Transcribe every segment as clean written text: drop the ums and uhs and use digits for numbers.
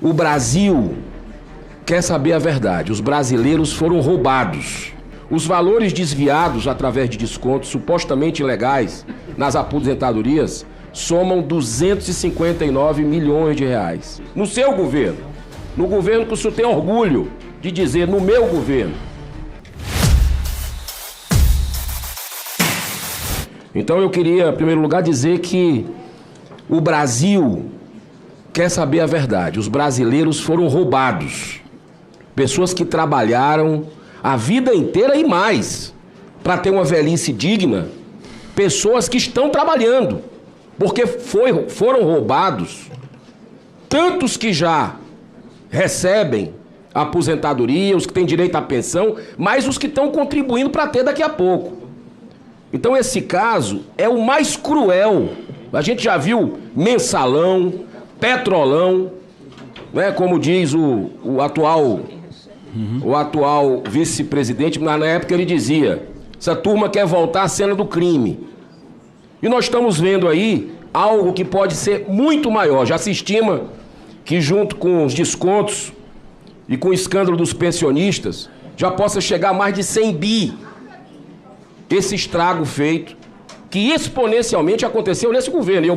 O Brasil quer saber a verdade. Os brasileiros foram roubados. Os valores desviados através de descontos supostamente ilegais nas aposentadorias somam 259 milhões de reais. No seu governo, no governo que o senhor tem orgulho de dizer, no meu governo. Então eu queria, em primeiro lugar, dizer que o Brasil quer saber a verdade. Os brasileiros foram roubados. Pessoas que trabalharam a vida inteira e mais para ter uma velhice digna. Pessoas que estão trabalhando, porque foram roubados. Tantos que já recebem a aposentadoria, os que têm direito à pensão, mas os que estão contribuindo para ter daqui a pouco. Então esse caso é o mais cruel. A gente já viu mensalão, petrolão, né, como diz o atual vice-presidente, mas na época ele dizia, essa turma quer voltar à cena do crime. E nós estamos vendo aí algo que pode ser muito maior. Já se estima que junto com os descontos e com o escândalo dos pensionistas, já possa chegar a mais de 100 bi. Esse estrago feito, que exponencialmente aconteceu nesse governo. E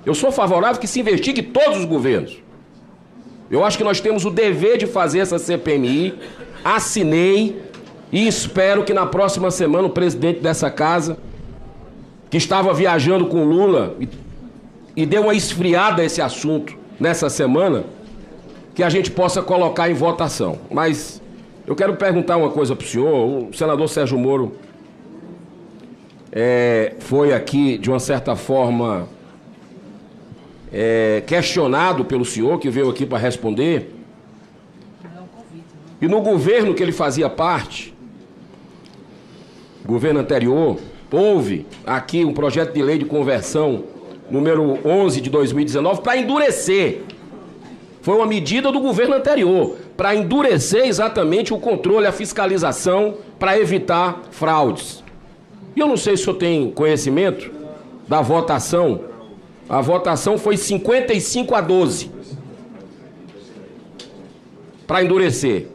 eu sou favorável que se investigue todos os governos. Eu acho que nós temos o dever de fazer essa CPMI, assinei e espero que na próxima semana o presidente dessa casa, que estava viajando com Lula e deu uma esfriada a esse assunto nessa semana, que a gente possa colocar em votação. Mas eu quero perguntar uma coisa para o senhor. O senador Sérgio Moro foi aqui, de uma certa forma, questionado pelo senhor, que veio aqui para responder. E no governo que ele fazia parte, governo anterior, houve aqui um projeto de lei de conversão número 11 de 2019 para endurecer. Foi uma medida do governo anterior para endurecer exatamente o controle, a fiscalização para evitar fraudes. E eu não sei se o senhor tem conhecimento da votação. A votação foi 55-12 para endurecer.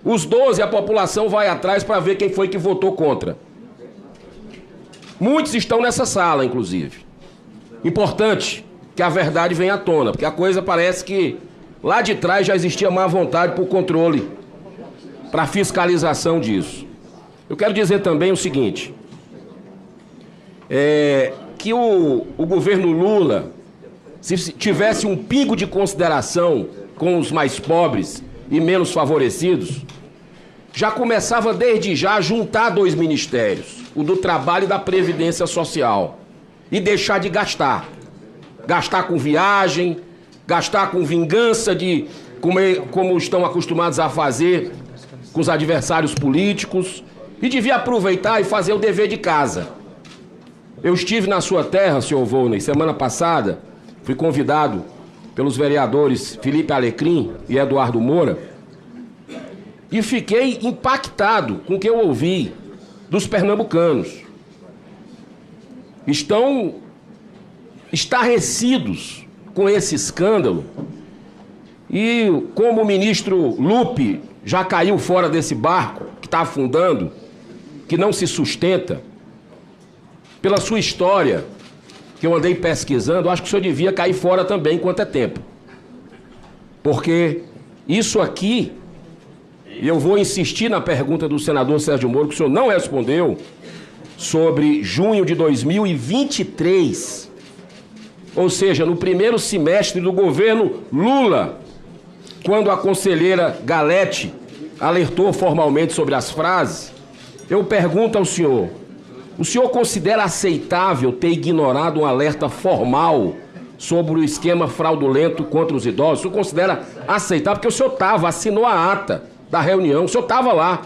Os 12, a população vai atrás para ver quem foi que votou contra. Muitos estão nessa sala, inclusive. Importante que a verdade venha à tona, porque a coisa parece que lá de trás já existia má vontade por controle, para fiscalização disso. Eu quero dizer também o seguinte, que o governo Lula, se tivesse um pingo de consideração com os mais pobres e menos favorecidos, já começava desde já a juntar dois ministérios, o do Trabalho e da Previdência Social, e deixar de gastar. Gastar com viagem, gastar com vingança, como estão acostumados a fazer com os adversários políticos, e devia aproveitar e fazer o dever de casa. Eu estive na sua terra, senhor Volney, semana passada, fui convidado pelos vereadores Felipe Alecrim e Eduardo Moura, e fiquei impactado com o que eu ouvi dos pernambucanos. Estão estarrecidos com esse escândalo, e como o ministro Lupe já caiu fora desse barco que está afundando, que não se sustenta, pela sua história, que eu andei pesquisando, acho que o senhor devia cair fora também enquanto é tempo. Porque isso aqui, e eu vou insistir na pergunta do senador Sérgio Moro, que o senhor não respondeu, sobre junho de 2023, ou seja, no primeiro semestre do governo Lula, quando a conselheira Galete alertou formalmente sobre as frases, eu pergunto ao senhor, o senhor considera aceitável ter ignorado um alerta formal sobre o esquema fraudulento contra os idosos? O senhor considera aceitável? Porque o senhor assinou a ata da reunião, o senhor estava lá.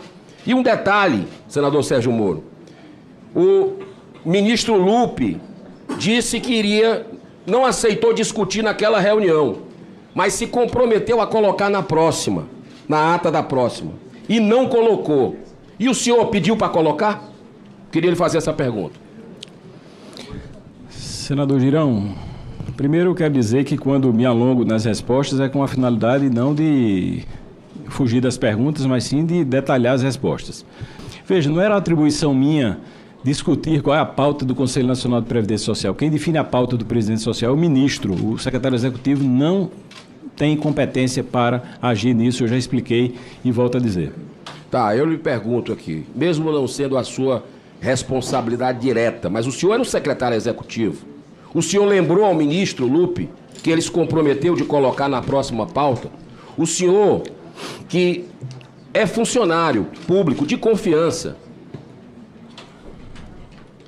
E um detalhe, senador Sérgio Moro, o ministro Lupe disse que não aceitou discutir naquela reunião, mas se comprometeu a colocar na próxima, na ata da próxima, e não colocou. E o senhor pediu para colocar? Queria lhe fazer essa pergunta. Senador Girão, Primeiro eu quero dizer que quando me alongo nas respostas é com a finalidade não de fugir das perguntas, mas sim de detalhar as respostas. Veja, não era atribuição minha discutir qual é a pauta do Conselho Nacional de Previdência Social. Quem define a pauta do presidente social é o ministro. O secretário executivo não tem competência para agir nisso, eu já expliquei e volto a dizer. Tá, eu lhe pergunto aqui, mesmo não sendo a sua responsabilidade direta, mas o senhor era o secretário executivo. O senhor lembrou ao ministro Lupe que ele se comprometeu de colocar na próxima pauta? O senhor, que é funcionário público de confiança,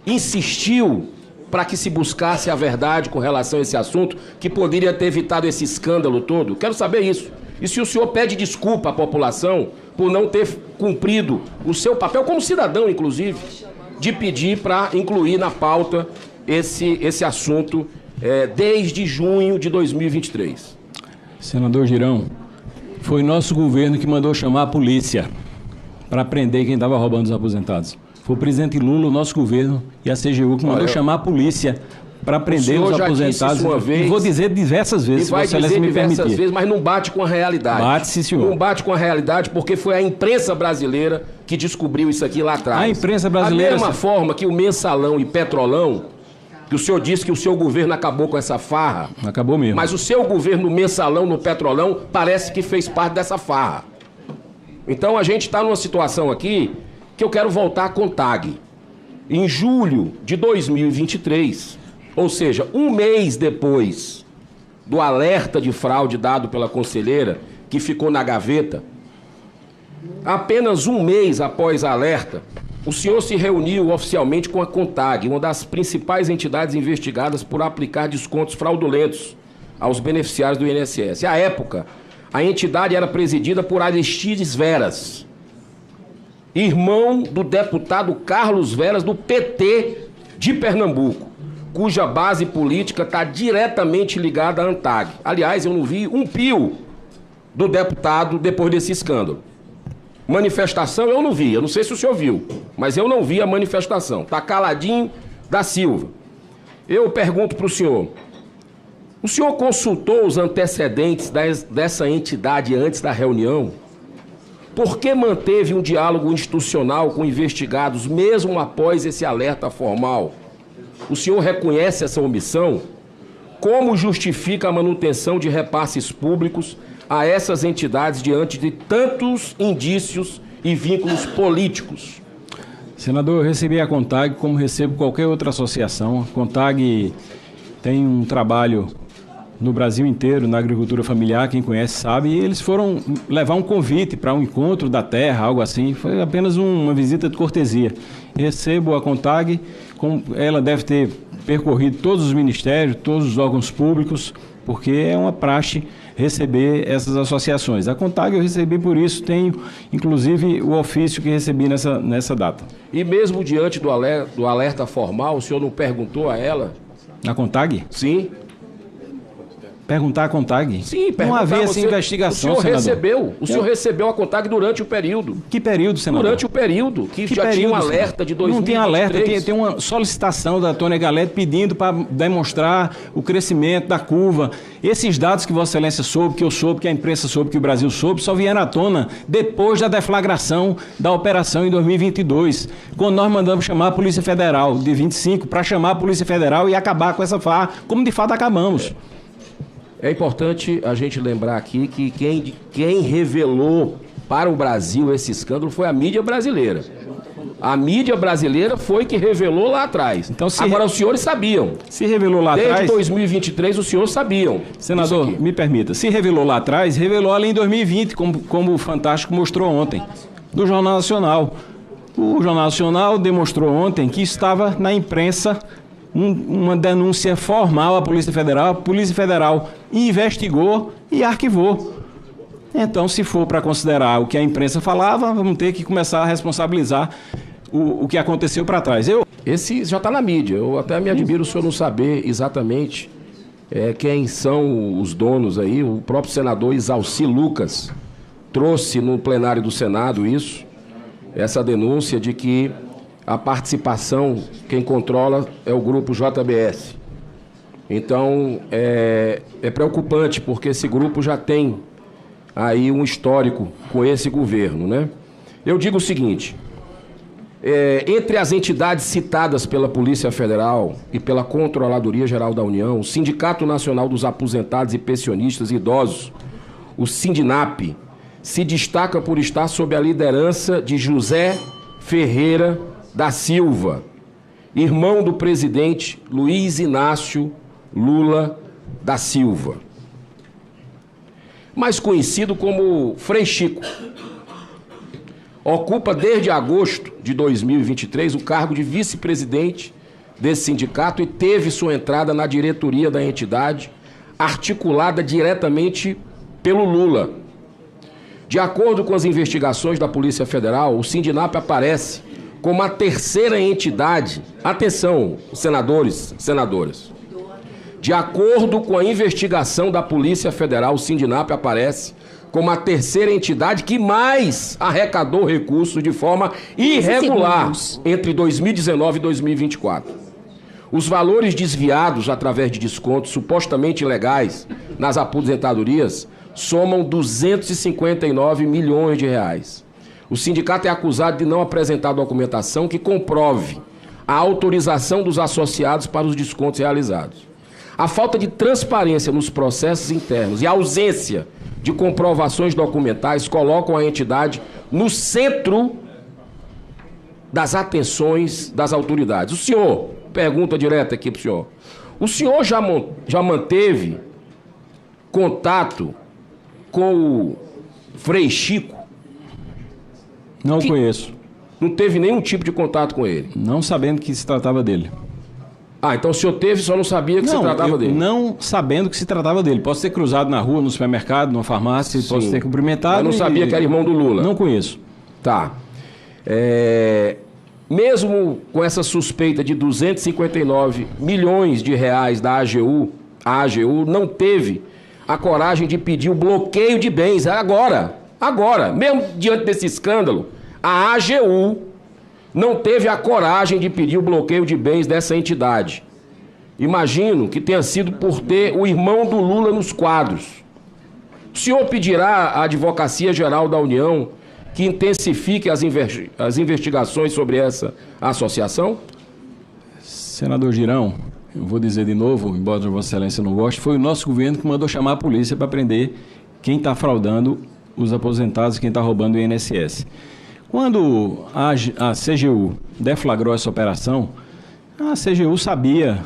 insistiu para que se buscasse a verdade com relação a esse assunto, que poderia ter evitado esse escândalo todo? Quero saber isso. E se o senhor pede desculpa à população por não ter cumprido o seu papel, como cidadão, inclusive, de pedir para incluir na pauta esse assunto desde junho de 2023. Senador Girão, foi nosso governo que mandou chamar a polícia para prender quem estava roubando os aposentados. Foi o presidente Lula, o nosso governo e a CGU que mandou chamar a polícia para prender os aposentados. E vou dizer diversas vezes, se Vossa Excelência me permitir. Diversas vezes, mas não bate com a realidade. Bate, sim, senhor. Não bate com a realidade porque foi a imprensa brasileira que descobriu isso aqui lá atrás. A imprensa brasileira... Da mesma forma que o Mensalão e Petrolão, que o senhor disse que o seu governo acabou com essa farra. Acabou mesmo. Mas o seu governo no Mensalão, no Petrolão, parece que fez parte dessa farra. Então a gente está numa situação aqui que eu quero voltar à CONTAG. Em julho de 2023, ou seja, um mês depois do alerta de fraude dado pela conselheira, que ficou na gaveta, apenas um mês após a alerta, o senhor se reuniu oficialmente com a CONTAG, uma das principais entidades investigadas por aplicar descontos fraudulentos aos beneficiários do INSS. À época, a entidade era presidida por Aristides Veras, irmão do deputado Carlos Veras, do PT de Pernambuco, cuja base política está diretamente ligada à ANTAG. Aliás, eu não vi um pio do deputado depois desse escândalo. Manifestação eu não vi, eu não sei se o senhor viu, mas eu não vi a manifestação. Está caladinho da Silva. Eu pergunto para o senhor consultou os antecedentes dessa entidade antes da reunião? Por que manteve um diálogo institucional com investigados mesmo após esse alerta formal? O senhor reconhece essa omissão? Como justifica a manutenção de repasses públicos a essas entidades diante de tantos indícios e vínculos políticos? Senador, eu recebi a CONTAG como recebo qualquer outra associação. A CONTAG tem um trabalho no Brasil inteiro, na agricultura familiar, quem conhece sabe, e eles foram levar um convite para um encontro da terra, algo assim. Foi apenas uma visita de cortesia. Recebo a CONTAG, ela deve ter percorrido todos os ministérios, todos os órgãos públicos, porque é uma praxe receber essas associações. A CONTAG eu recebi por isso, tenho inclusive o ofício que recebi nessa data. E mesmo diante do alerta formal, o senhor não perguntou a ela? Na CONTAG? Sim. Perguntar à CONTAG? Sim, perguntar. Não havia essa investigação, senador. O senhor recebeu a CONTAG durante o período. Que período, senador? Durante o período, que já tinha um alerta de 2023. Não tem alerta, tem uma solicitação da Tônia Galete pedindo para demonstrar o crescimento da curva. Esses dados que Vossa Excelência soube, que eu soube, que a imprensa soube, que o Brasil soube, só vieram à tona depois da deflagração da operação em 2022, quando nós mandamos chamar a Polícia Federal, de 25, para chamar a Polícia Federal e acabar com essa farra, como de fato acabamos. É importante a gente lembrar aqui que quem revelou para o Brasil esse escândalo foi a mídia brasileira. A mídia brasileira foi que revelou lá atrás. Então, agora, os senhores sabiam. Se revelou lá atrás... Desde 2023, os senhores sabiam. Senador, me permita. Se revelou lá atrás, revelou ali em 2020, como o Fantástico mostrou ontem, do Jornal Nacional. O Jornal Nacional demonstrou ontem que estava na imprensa uma denúncia formal à Polícia Federal. A Polícia Federal investigou e arquivou. Então, se for para considerar o que a imprensa falava, vamos ter que começar a responsabilizar o que aconteceu para trás. Esse já está na mídia. Eu até me admiro o senhor não saber exatamente quem são os donos aí. O próprio senador Isalci Lucas trouxe no plenário do Senado essa denúncia de que a participação, quem controla é o grupo JBS. Então, é preocupante, porque esse grupo já tem aí um histórico com esse governo, né? Eu digo o seguinte, entre as entidades citadas pela Polícia Federal e pela Controladoria Geral da União, o Sindicato Nacional dos Aposentados e Pensionistas Idosos, o Sindinap, se destaca por estar sob a liderança de José Ferreira da Silva, irmão do presidente Luiz Inácio Lula da Silva, mais conhecido como Frei Chico. Ocupa desde agosto de 2023 o cargo de vice-presidente desse sindicato e teve sua entrada na diretoria da entidade, articulada diretamente pelo Lula. De acordo com as investigações da Polícia Federal, o Sindinap aparece como a terceira entidade, atenção, senadores, senadoras. De acordo com a investigação da Polícia Federal, o Sindinap aparece como a terceira entidade que mais arrecadou recursos de forma irregular entre 2019 e 2024. Os valores desviados através de descontos supostamente ilegais nas aposentadorias somam 259 milhões de reais. O sindicato é acusado de não apresentar documentação que comprove a autorização dos associados para os descontos realizados. A falta de transparência nos processos internos e a ausência de comprovações documentais colocam a entidade no centro das atenções das autoridades. O senhor, pergunta direta aqui para o senhor já manteve contato com o Frei Chico? Não conheço. Não teve nenhum tipo de contato com ele? Não sabendo que se tratava dele. Ah, então o senhor teve, só não sabia que se tratava dele? Não sabendo que se tratava dele. Posso ter cruzado na rua, no supermercado, numa farmácia, Sim. Posso ter cumprimentado. Mas não sabia que era irmão do Lula? Não conheço. Tá. Mesmo com essa suspeita de 259 milhões de reais da AGU, a AGU não teve a coragem de pedir o bloqueio de bens. Agora, mesmo diante desse escândalo, a AGU não teve a coragem de pedir o bloqueio de bens dessa entidade. Imagino que tenha sido por ter o irmão do Lula nos quadros. O senhor pedirá à Advocacia Geral da União que intensifique as investigações sobre essa associação? Senador Girão, eu vou dizer de novo, embora Vossa Excelência não goste, foi o nosso governo que mandou chamar a polícia para prender quem está fraudando os aposentados, quem está roubando o INSS. Quando a CGU deflagrou essa operação, a CGU sabia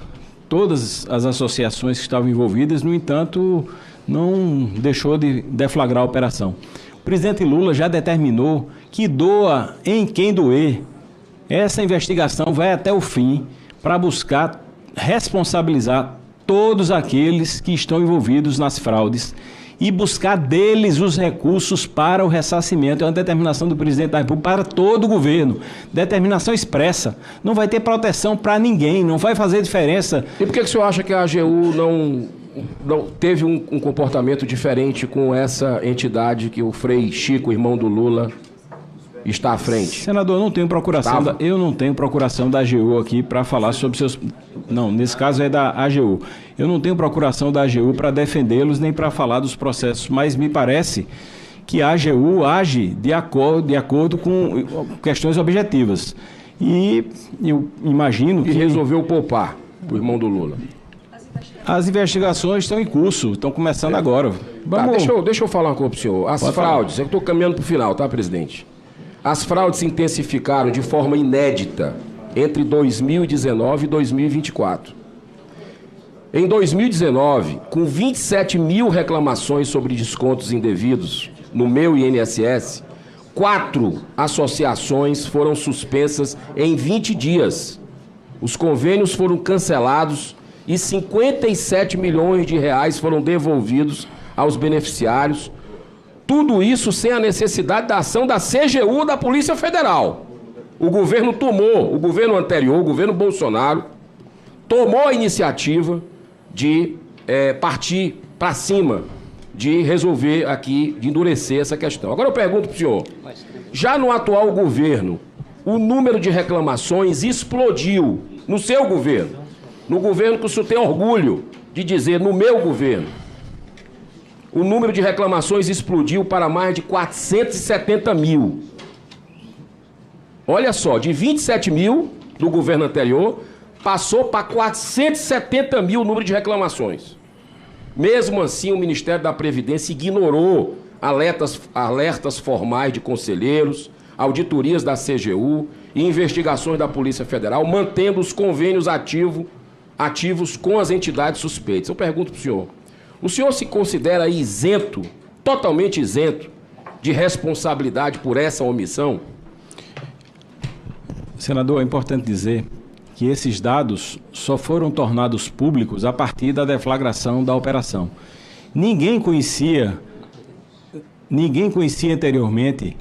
todas as associações que estavam envolvidas, no entanto, não deixou de deflagrar a operação. O presidente Lula já determinou que doa em quem doer. Essa investigação vai até o fim para buscar responsabilizar todos aqueles que estão envolvidos nas fraudes e buscar deles os recursos para o ressarcimento. É uma determinação do presidente da República para todo o governo. Determinação expressa. Não vai ter proteção para ninguém, não vai fazer diferença. E por que o senhor acha que a AGU não teve um comportamento diferente com essa entidade que o Frei Chico, irmão do Lula, está à frente? Senador, eu não tenho procuração da AGU aqui para falar sobre seus... Não, nesse caso é da AGU. Eu não tenho procuração da AGU para defendê-los nem para falar dos processos, mas me parece que a AGU age de acordo com questões objetivas. E eu imagino que... E resolveu poupar o irmão do Lula. As investigações estão em curso, estão começando agora. Vamos... Tá, deixa eu falar uma coisa para o senhor. As fraudes, eu estou caminhando para o final, tá, presidente? As fraudes se intensificaram de forma inédita entre 2019 e 2024. Em 2019, com 27 mil reclamações sobre descontos indevidos no meu INSS, 4 associações foram suspensas em 20 dias. Os convênios foram cancelados e 57 milhões de reais foram devolvidos aos beneficiários. Tudo isso sem a necessidade da ação da CGU da Polícia Federal. O governo anterior, o governo Bolsonaro, tomou a iniciativa de partir para cima, de resolver aqui, de endurecer essa questão. Agora eu pergunto para o senhor, já no atual governo, o número de reclamações explodiu no seu governo. No governo que o senhor tem orgulho de dizer, no meu governo, o número de reclamações explodiu para mais de 470 mil. Olha só, de 27 mil do governo anterior, passou para 470 mil o número de reclamações. Mesmo assim, o Ministério da Previdência ignorou alertas formais de conselheiros, auditorias da CGU e investigações da Polícia Federal, mantendo os convênios ativos com as entidades suspeitas. Eu pergunto para o senhor se considera isento, totalmente isento, de responsabilidade por essa omissão? Senador, é importante dizer que esses dados só foram tornados públicos a partir da deflagração da operação. Ninguém conhecia anteriormente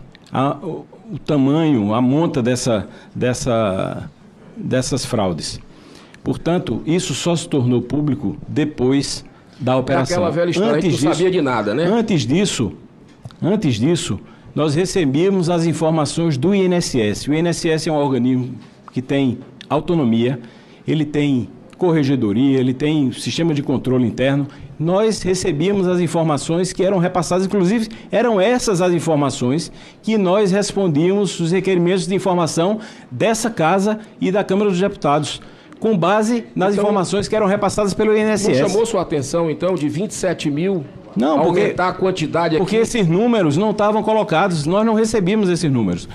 o tamanho, a monta dessas fraudes. Portanto, isso só se tornou público depois da operação. Aquela velha história, a gente não sabia de nada, né? Antes disso, nós recebíamos as informações do INSS. O INSS é um organismo que tem autonomia, ele tem corregedoria, ele tem sistema de controle interno. Nós recebíamos as informações que eram repassadas, inclusive eram essas as informações que nós respondíamos os requerimentos de informação dessa Casa e da Câmara dos Deputados, com base nas informações que eram repassadas pelo INSS. Não chamou sua atenção, então, de 27 mil, não, aumentar a quantidade aqui? Porque esses números não estavam colocados, nós não recebíamos esses números.